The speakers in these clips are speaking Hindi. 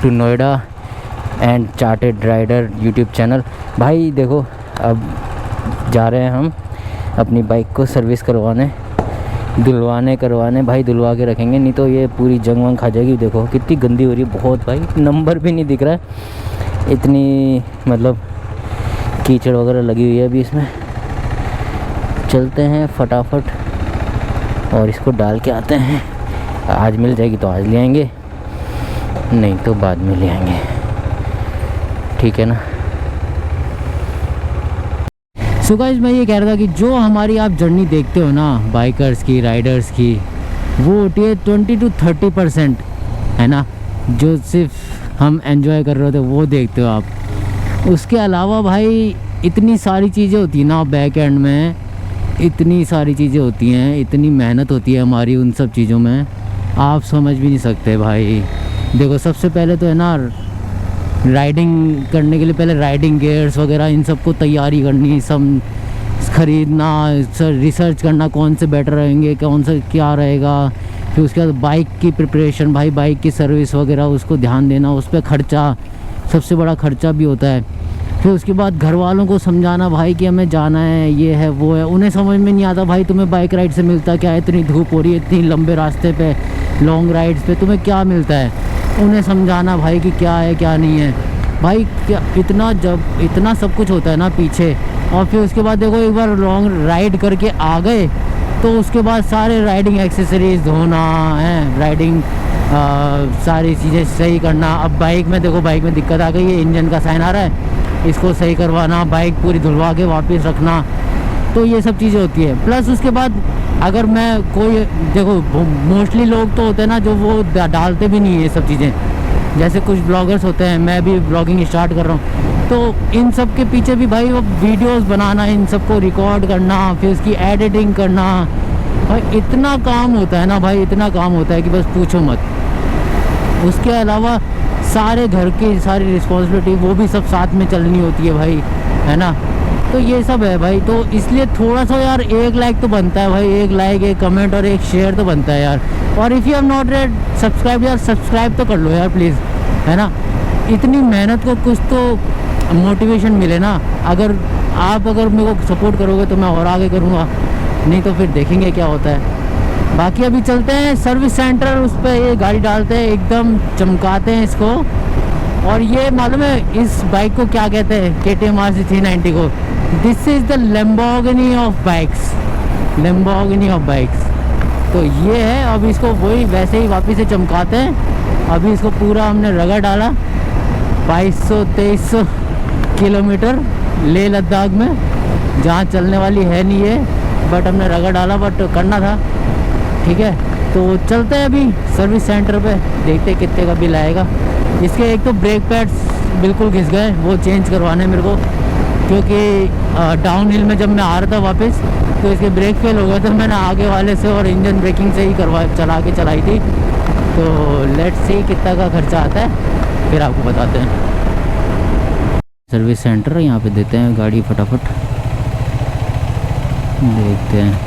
To Noida and charted rider YouTube channel. भाई देखो, अब जा रहे हैं हम अपनी बाइक को सर्विस करवाने, करवाने भाई, धुलवा के रखेंगे, नहीं तो ये पूरी जंग वंग खा जाएगी। देखो कितनी गंदी हो रही है बहुत भाई, नंबर भी नहीं दिख रहा है, इतनी मतलब कीचड़ वगैरह लगी हुई है अभी इसमें। चलते हैं फटाफट और इसको डाल के आते हैं। आज मिल जाएगी तो आज ले आएंगे, नहीं तो बाद में ले आएंगे, ठीक है ना। सो गाइस, मैं ये कह रहा था कि जो हमारी आप जर्नी देखते हो ना बाइकर्स की, राइडर्स की, वो होती है 20 to 30% है ना, जो सिर्फ हम एंजॉय कर रहे होते वो देखते हो आप। उसके अलावा भाई इतनी सारी चीज़ें होती हैं ना बैक एंड में, इतनी सारी चीज़ें होती हैं, इतनी मेहनत होती है हमारी उन सब चीज़ों में, आप समझ भी नहीं सकते भाई। देखो सबसे पहले तो है ना, राइडिंग करने के लिए पहले राइडिंग गियर्स वगैरह इन सब को तैयारी करनी, सब ख़रीदना, रिसर्च करना कौन से बेटर रहेंगे, कौन सा क्या रहेगा। फिर उसके बाद बाइक की प्रिपरेशन, भाई बाइक की सर्विस वगैरह उसको ध्यान देना, उस पर ख़र्चा, सबसे बड़ा ख़र्चा भी होता है। फिर उसके बाद घर वालों को समझाना भाई कि हमें जाना है, ये है वो है, उन्हें समझ में नहीं आता भाई तुम्हें बाइक राइड से मिलता क्या है, इतनी धूप हो रही है, इतनी लंबे रास्ते पे, लॉन्ग राइड्स पे तुम्हें क्या मिलता है, उन्हें समझाना भाई कि क्या है क्या नहीं है भाई, क्या इतना सब कुछ होता है ना पीछे। और फिर उसके बाद देखो एक बार लॉन्ग राइड करके आ गए तो उसके बाद सारे राइडिंग एक्सेसरीज धोना है, राइडिंग सारी चीज़ें सही करना। अब बाइक में देखो, बाइक में दिक्कत आ गई है, इंजन का साइन आ रहा है, इसको सही करवाना, बाइक पूरी धुलवा के वापस रखना, तो ये सब चीज़ें होती है। प्लस उसके बाद अगर मैं कोई, देखो मोस्टली लोग तो होते हैं ना जो वो डालते भी नहीं है ये सब चीज़ें, जैसे कुछ ब्लॉगर्स होते हैं, मैं भी ब्लॉगिंग स्टार्ट कर रहा हूँ, तो इन सब के पीछे भी भाई वो वीडियोस बनाना, इन सब को रिकॉर्ड करना, फिर उसकी एडिटिंग करना, भाई इतना काम होता है ना भाई, इतना काम होता है कि बस पूछो मत। उसके अलावा सारे घर की सारी रिस्पॉन्सिबिलिटी वो भी सब साथ में चलनी होती है भाई, है ना। तो ये सब है भाई, तो इसलिए थोड़ा सा यार एक लाइक तो बनता है भाई, एक लाइक, एक कमेंट और एक शेयर तो बनता है यार। और if you have not red subscribe, यार सब्सक्राइब तो कर लो यार प्लीज़, है ना। इतनी मेहनत को कुछ तो मोटिवेशन मिले ना, अगर मेरे को सपोर्ट करोगे तो मैं और आगे करूँगा, नहीं तो फिर देखेंगे क्या होता है। बाकी अभी चलते हैं सर्विस सेंटर, उस पर ये गाड़ी डालते हैं, एकदम चमकाते हैं इसको। और ये मालूम है इस बाइक को क्या कहते हैं, KTM RC 390 को, this is the Lamborghini of bikes, Lamborghini of bikes. तो ये है, अब इसको वही वैसे ही वापस से चमकाते हैं। अभी इसको पूरा हमने रगड़ डाला, 2200-2300 किलोमीटर लेह लद्दाख में, जहाँ चलने वाली है नहीं है, बट हमने रगड़ डाला, बट करना था, ठीक है। तो चलते हैं अभी सर्विस सेंटर पे, देखते हैं कितने का बिल आएगा। इसके एक तो ब्रेक पैड्स बिल्कुल घिस गए, वो चेंज करवाने मेरे को, क्योंकि डाउन हिल में जब मैं आ रहा था वापस तो इसके ब्रेक फेल हो गए थे, मैंने आगे वाले से और इंजन ब्रेकिंग से ही चलाई थी। तो लेट्स सी कितना का खर्चा आता है, फिर आपको बताते हैं। सर्विस सेंटर यहाँ पे देते हैं गाड़ी, फटाफट देखते हैं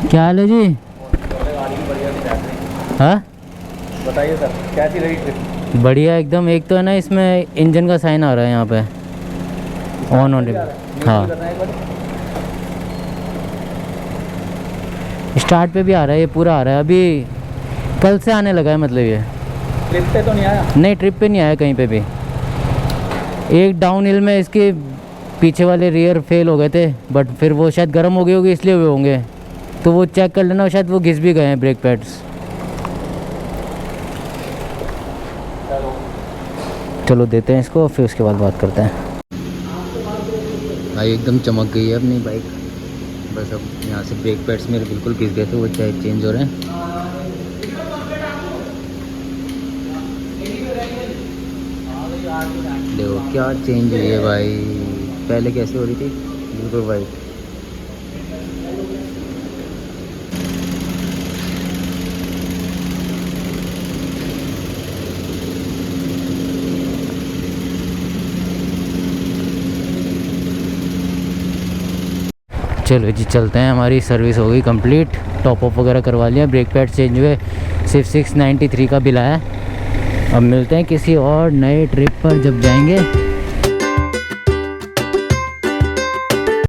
क्या हाल है जी। हाँ बताइए सर, कैसी रही ट्रिप? बढ़िया एकदम। एक तो है ना इसमें इंजन का साइन आ रहा है यहाँ पे, ऑन होने पे, हाँ स्टार्ट पे भी आ रहा है, ये पूरा आ रहा है, अभी कल से आने लगा है, मतलब ये ट्रिप पे तो नहीं आया? नहीं, ट्रिप पे नहीं आया कहीं पे भी। एक डाउन हिल में इसके पीछे वाले रियर फेल हो गए थे, बट फिर वो शायद गर्म हो गई होगी इसलिए हुए होंगे, तो वो चेक कर लेना, शायद वो घिस भी गए हैं ब्रेक पैड्स। चलो देते हैं इसको, फिर उसके बाद बात करते हैं। भाई एकदम चमक गई है अपनी बाइक, बस अब यहाँ से ब्रेक पैड्स मेरे बिल्कुल घिस गए थे, वो चेंज हो रहे हैं। देखो क्या चेंज हुई है भाई, पहले कैसे हो रही थी, बिल्कुल वाइट। चलो जी चलते हैं, हमारी सर्विस हो गई कंप्लीट, टॉप अप वगैरह करवा लिया, ब्रेक पैड चेंज हुए, सिर्फ 693 का बिल आया। अब मिलते हैं किसी और नए ट्रिप पर जब जाएंगे।